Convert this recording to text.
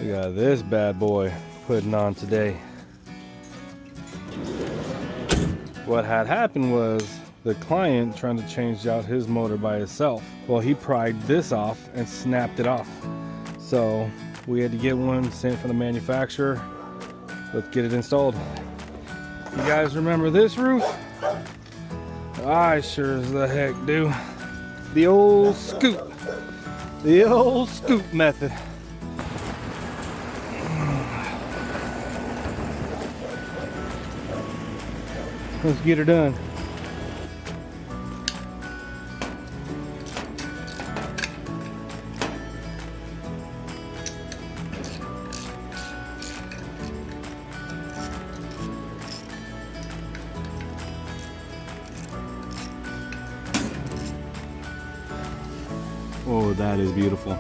We got this bad boy putting on today. What had happened was the client trying to change out his motor by himself. Well, he pried this off and snapped it off. So we had to get one sent from the manufacturer. Let's get it installed. You guys remember this roof? I sure as the heck do. The old scoop. The old scoop method. Let's get her done. Oh, that is beautiful.